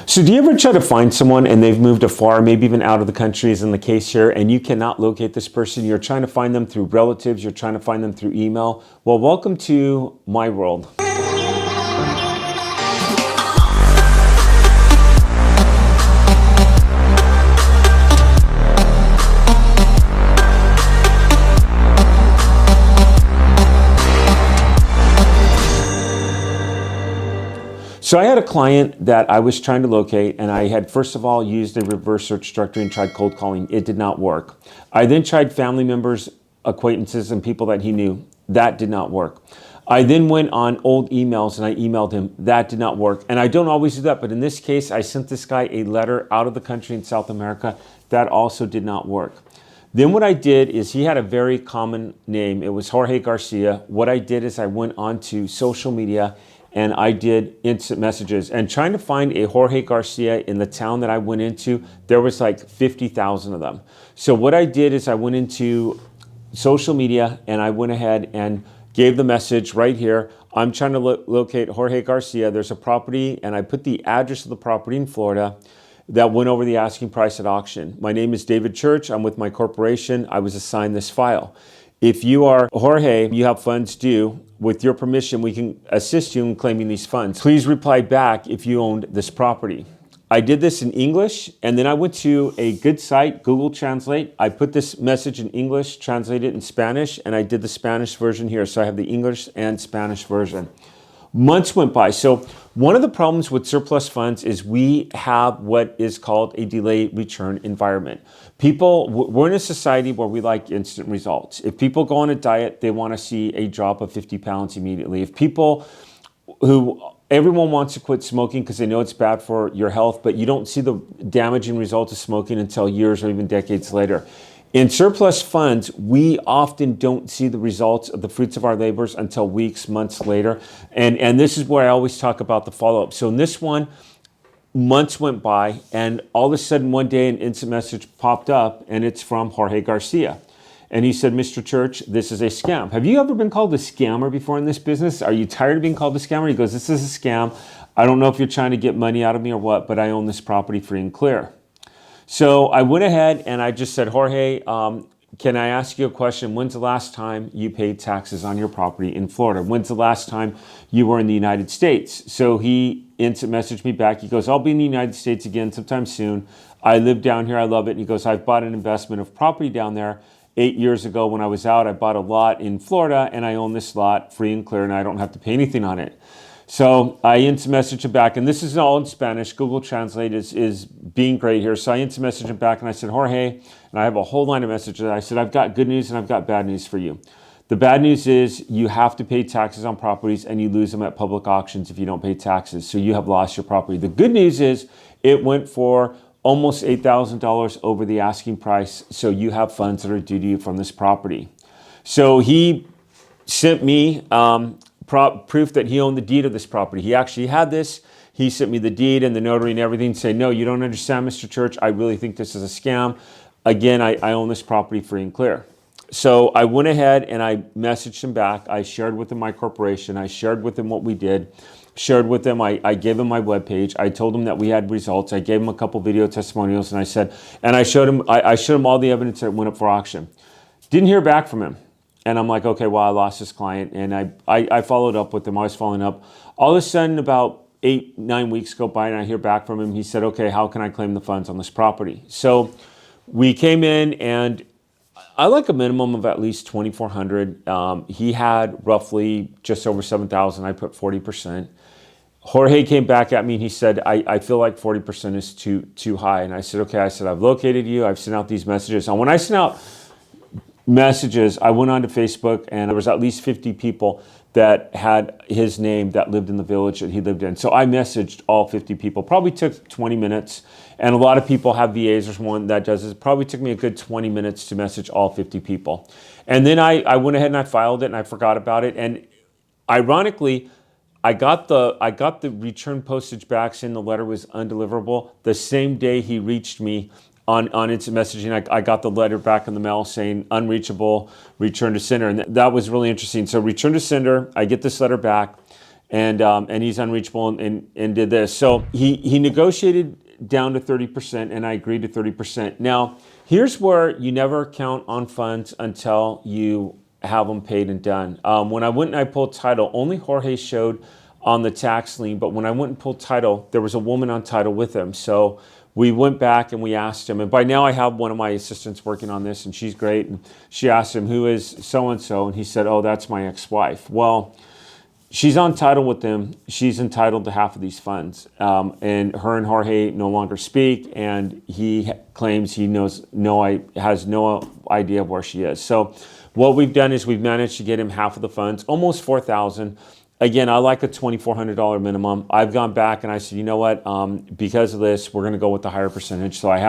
So do you ever try to find someone and they've moved afar, maybe even out of the country, as in the case here, and you cannot locate this person? You're trying to find them through relatives, you're trying to find them through email. Well, welcome to my world. So I had a client that I was trying to locate, and I had first of all used a reverse search directory and tried cold calling. It did not work. I then tried family members, acquaintances, and people that he knew. That did not work. I then went on old emails and I emailed him. That did not work. And I don't always do that, but in this case, I sent this guy a letter out of the country in South America. That also did not work. Then what I did is, he had a very common name. It was Jorge Garcia. What I did is I went onto social media and I did instant messages, and trying to find a Jorge Garcia in the town that I went into, there was like 50,000 of them. So what I did is I went into social media and I went ahead and gave the message right here. I'm trying to locate Jorge Garcia. There's a property, and I put the address of the property in Florida that went over the asking price at auction. My name is David Church. I'm with my corporation. I was assigned this file. If you are Jorge, you have funds due. With your permission, we can assist you in claiming these funds. Please reply back if you owned this property. I did this in English, and then I went to a good site, Google Translate. I put this message in English, translated it in Spanish, and I did the Spanish version here. So I have the English and Spanish version. Months went by. So one of the problems with surplus funds is we have what is called a delayed return environment. We're in a society where we like instant results. If people go on a diet, they want to see a drop of 50 pounds immediately. Everyone wants to quit smoking because they know it's bad for your health, but you don't see the damaging results of smoking until years or even decades later. In surplus funds, we often don't see the results of the fruits of our labors until weeks, months later. And this is where I always talk about the follow-up. So in this one, months went by, and all of a sudden one day an instant message popped up, and it's from Jorge Garcia. And he said, Mr. Church, this is a scam. Have you ever been called a scammer before in this business? Are you tired of being called a scammer? He goes, this is a scam. I don't know if you're trying to get money out of me or what, but I own this property free and clear. So I went ahead and I just said, Jorge, can I ask you a question? When's the last time you paid taxes on your property in Florida? When's the last time you were in the United States? So he instant messaged me back. He goes, I'll be in the United States again sometime soon. I live down here. I love it. And he goes, I've bought an investment of property down there. 8 years ago when I was out, I bought a lot in Florida, and I own this lot free and clear, and I don't have to pay anything on it. So I instant messaged him back, and this is all in Spanish. Google Translate is being great here. So I instant messaged him back, and I said, Jorge, and I have a whole line of messages. I said, I've got good news and I've got bad news for you. The bad news is you have to pay taxes on properties, and you lose them at public auctions if you don't pay taxes. So you have lost your property. The good news is it went for almost $8,000 over the asking price. So you have funds that are due to you from this property. So he sent me proof that he owned the deed of this property. He actually had this. He sent me the deed and the notary and everything, saying, no, you don't understand, Mr. Church. I really think this is a scam. Again, I own this property free and clear. So I went ahead and I messaged him back. I shared with him my corporation. I shared with him what we did. Shared with him, I gave him my webpage. I told him that we had results. I gave him a couple video testimonials, and I showed him all the evidence that went up for auction. Didn't hear back from him. And I'm like, okay, well, I lost this client. And I followed up with him. I was following up. All of a sudden, about 8-9 weeks go by, and I hear back from him. He said, okay, how can I claim the funds on this property? So we came in, and I like a minimum of at least $2,400. He had roughly just over $7,000. I put 40%. Jorge came back at me and he said, I feel like 40% is too high. And I said, okay. I said, I've located you. I've sent out these messages. And when I sent out messages, I went onto Facebook, and there was at least 50 people that had his name that lived in the village that he lived in. So I messaged all 50 people. Probably took 20 minutes. And a lot of people have VAs. There's one that does this. It probably took me a good 20 minutes to message all 50 people. And then I went ahead and I filed it, and I forgot about it. And ironically, I got the return postage back saying the letter was undeliverable. The same day he reached me on instant messaging, I got the letter back in the mail saying unreachable, return to sender. And that was really interesting. So return to sender, I get this letter back. and he's unreachable and did this. So he negotiated down to 30%, and I agreed to 30%. Now, here's where you never count on funds until you have them paid and done. When I went and I pulled title, only Jorge showed on the tax lien, but when I went and pulled title, there was a woman on title with him. So we went back and we asked him, and by now I have one of my assistants working on this, and she's great. And she asked him, "Who is so-and-so?" And he said, "Oh, that's my ex-wife." Well, she's on title with them. She's entitled to half of these funds. And her and Jorge no longer speak, and he claims he has no idea of where she is. So what we've done is we've managed to get him half of the funds, almost $4,000. Again, I like a $2,400 minimum. I've gone back and I said, you know what, because of this, we're going to go with the higher percentage. So I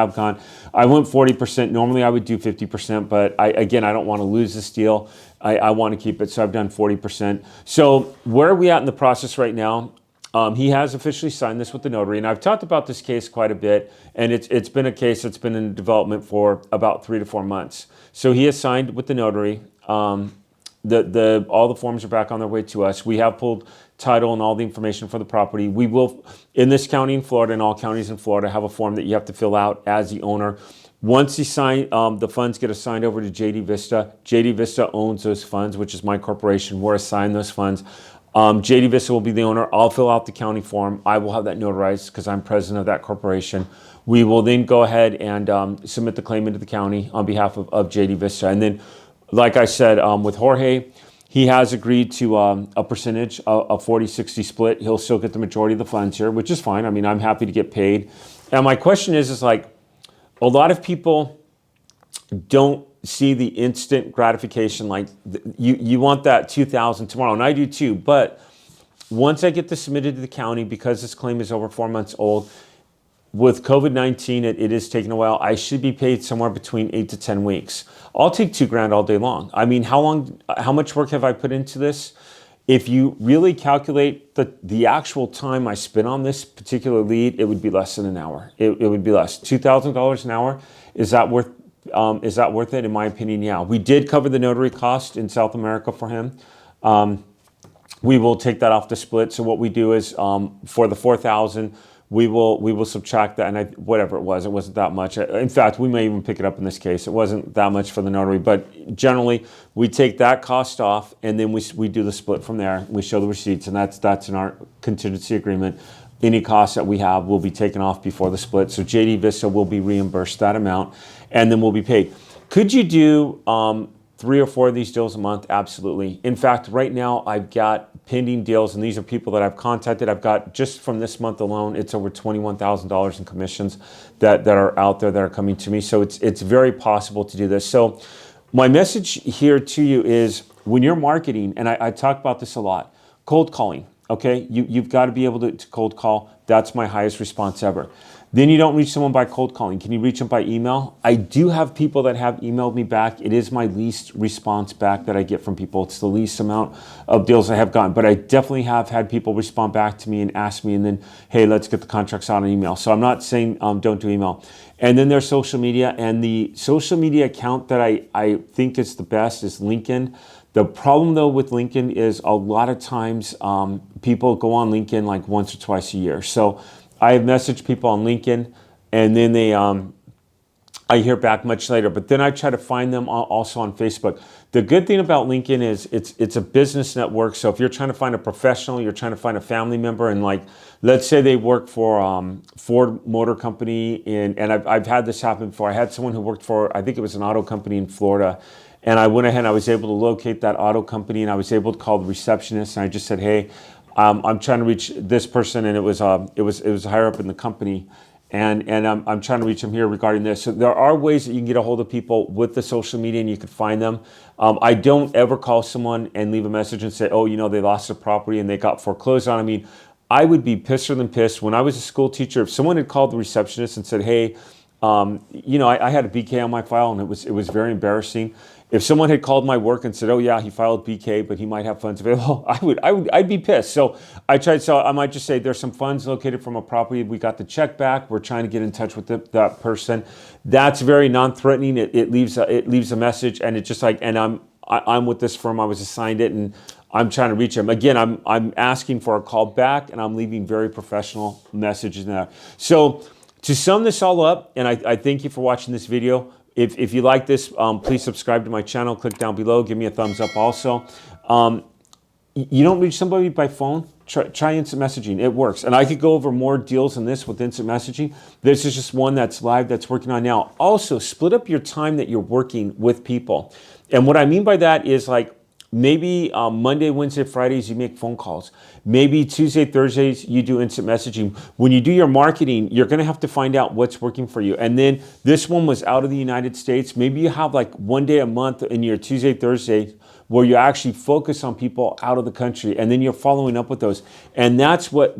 went 40%. Normally I would do 50%, but I don't want to lose this deal. I want to keep it. So I've done 40%. So where are we at in the process right now? He has officially signed this with the notary, and I've talked about this case quite a bit, and it's been a case that's been in development for about 3 to 4 months. So he has signed with the notary. All the forms are back on their way to us. We have pulled title and all the information for the property. We will, in this county in Florida and all counties in Florida, have a form that you have to fill out as the owner. Once you sign, the funds get assigned over to JD Vista. JD Vista owns those funds, which is my corporation. We're assigned those funds. JD Vista will be the owner. I'll fill out the county form. I will have that notarized because I'm president of that corporation. We will then go ahead and submit the claim into the county on behalf of JD Vista. And then, like I said, with Jorge, he has agreed to a percentage, a 40-60 split. He'll still get the majority of the funds here, which is fine. I mean, I'm happy to get paid. And my question is like, a lot of people don't see the instant gratification. Like you want that $2,000 tomorrow, and I do too. But once I get this submitted to the county, because this claim is over 4 months old, with COVID-19, it is taking a while. I should be paid somewhere between 8 to 10 weeks. I'll take $2,000 all day long. I mean, how much work have I put into this? If you really calculate the actual time I spent on this particular lead, it would be less than an hour. It would be less. $2,000 an hour, is that worth it? In my opinion, yeah. We did cover the notary cost in South America for him. We will take that off the split. So what we do is for the $4,000, we will subtract that, and whatever it wasn't that much. In fact, we may even pick it up in this case. It wasn't that much for the notary, but generally we take that cost off, and then we do the split from there. We show the receipts, and that's in our contingency agreement. Any costs that we have will be taken off before the split. So JD Vista will be reimbursed that amount, and then we'll be paid. Could you do 3 or 4 of these deals a month? Absolutely. In fact, right now I've got pending deals, and these are people that I've contacted. I've got, just from this month alone, it's over $21,000 in commissions that are out there that are coming to me. So it's very possible to do this. So my message here to you is, when you're marketing, and I talk about this a lot, cold calling, okay? You've got to be able to cold call. That's my highest response ever. Then you don't reach someone by cold calling. Can you reach them by email? I do have people that have emailed me back. It is my least response back that I get from people. It's the least amount of deals I have gotten. But I definitely have had people respond back to me and ask me, and then, hey, let's get the contracts out on email. So I'm not saying don't do email. And then there's social media. And the social media account that I think is the best is LinkedIn. The problem, though, with LinkedIn is a lot of times people go on LinkedIn like once or twice a year. So I have messaged people on LinkedIn, and then I hear back much later. But then I try to find them also on Facebook. The good thing about LinkedIn is it's a business network. So if you're trying to find a professional, you're trying to find a family member, and like, let's say they work for Ford Motor Company, and I've had this happen before. I had someone who worked for, I think it was an auto company in Florida, and I went ahead and I was able to locate that auto company, and I was able to call the receptionist, and I just said, hey, I'm trying to reach this person, and it was higher up in the company, and I'm trying to reach them here regarding this. So there are ways that you can get a hold of people with the social media, and you can find them. I don't ever call someone and leave a message and say, oh, they lost their property and they got foreclosed on. I mean, I would be pisser than pissed. When I was a school teacher, if someone had called the receptionist and said, hey, I had a BK on my file, and it was very embarrassing. If someone had called my work and said, oh yeah, he filed BK, but he might have funds available, I'd be pissed. So I might just say, there's some funds located from a property. We got the check back. We're trying to get in touch with that person. That's very non-threatening. It leaves a message, and it's just like, and I'm with this firm. I was assigned it, and I'm trying to reach them. Again, I'm asking for a call back, and I'm leaving very professional messages now. So to sum this all up, and I thank you for watching this video. If you like this, please subscribe to my channel. Click down below. Give me a thumbs up also. You don't reach somebody by phone, try instant messaging. It works. And I could go over more deals than this with instant messaging. This is just one that's live, that's working on now. Also, split up your time that you're working with people. And what I mean by that is like maybe Monday, Wednesday, Fridays, you make phone calls. Maybe Tuesday, Thursdays, you do instant messaging. When you do your marketing, you're going to have to find out what's working for you. And then this one was out of the United States. Maybe you have like one day a month in your Tuesday, Thursday, where you actually focus on people out of the country, and then you're following up with those. And that's what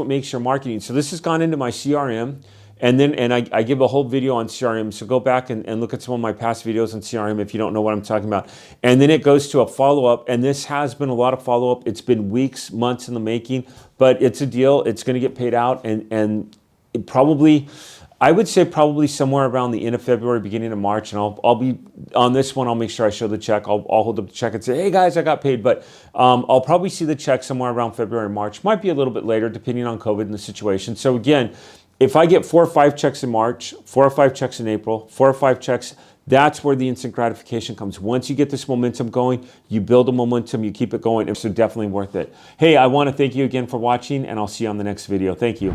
makes your marketing. So this has gone into my CRM, and I give a whole video on CRM. So go back and look at some of my past videos on CRM if you don't know what I'm talking about. And then it goes to a follow-up, and this has been a lot of follow-up. It's been weeks, months in the making, but it's a deal. It's going to get paid out, and it probably, I would say probably somewhere around the end of February, beginning of March, and I'll be on this one. I'll make sure I show the check. I'll hold up the check and say, hey guys, I got paid. But I'll probably see the check somewhere around February, March. Might be a little bit later, depending on COVID and the situation. So again, if I get 4 or 5 checks in March, 4 or 5 checks in April, 4 or 5 checks, that's where the instant gratification comes. Once you get this momentum going, you build a momentum, you keep it going. It's so definitely worth it. Hey, I want to thank you again for watching, and I'll see you on the next video. Thank you.